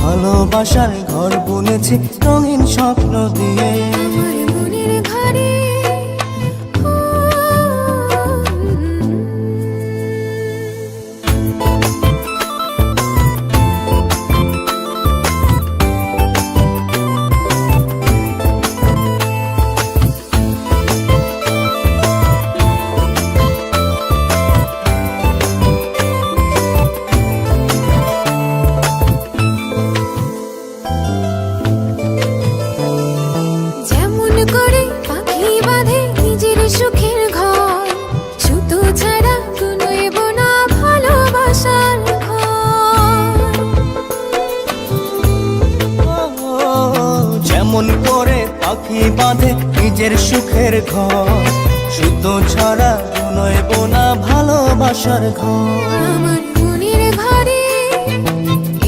ভালোবাসার ঘর বুনেছি রঙিন স্বপ্ন দিয়ে। আমার মনের ঘরে যেমন করে পাখি বাঁধে নিজের সুখের ঘর, সুতো ছাড়া নয় বোনা ভালোবাসার ঘর। আমার মনের ঘরে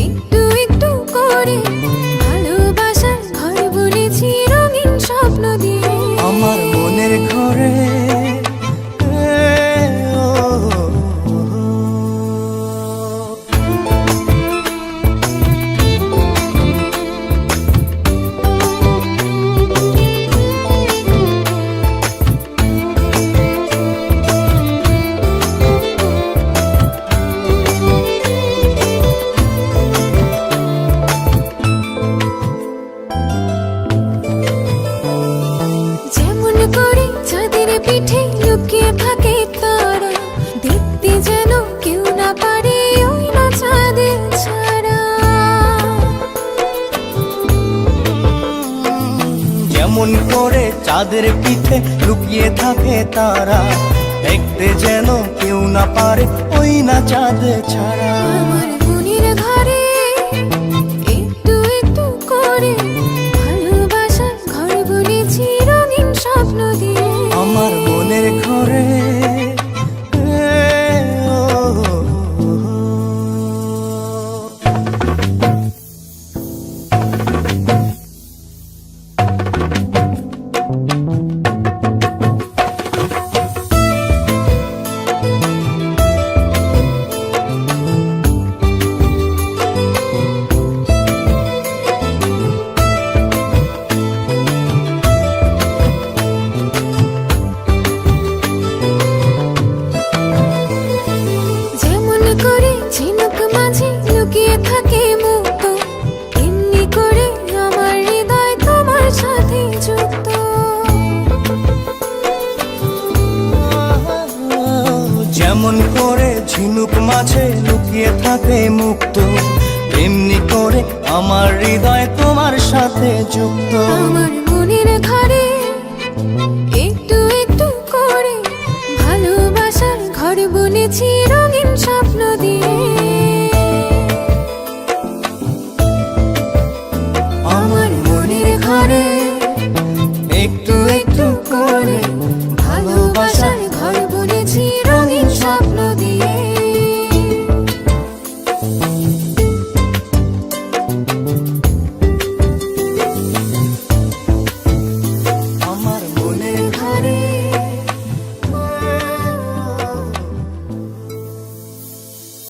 একটু একটু করে ভালোবাসার ঘর বুনেছি রঙিন স্বপ্ন দিয়ে। আমার মনের ঘরে পিঠে লুকিয়ে থাকে তারা, দেখতে যেন কেউ না পারে ওই না চাঁদের ছাড়া। যেমন করে চাঁদের পিঠে লুকিয়ে থাকে তারা, দেখতে যেন কেউ না পারে ওই না চাঁদ ছাড়া। আমার মনের ঘরে একটু একটু করে ভালোবাসার ঘর বুনেছি রঙিন স্বপ্ন দিয়ে। আমার মনের ঘরে ঝিনুক মাঝে লুকিয়ে থাকে মুক্ত, এমনি করে আমার হৃদয় তোমার সাথে যুক্ত। যেমন করে ঝিনুক মাঝে লুকিয়ে থাকে মুক্ত, এমনি করে আমার হৃদয় তোমার সাথে যুক্ত। আমার মনের ঘরে একটু একটু করে ভালোবাসার ঘর বুনেছি রঙিন স্বপ্ন দিয়ে। আমার মনের ঘরে একটু একটু করে ভালোবাসার ঘর বুনেছি রঙিন স্বপ্ন দিয়ে।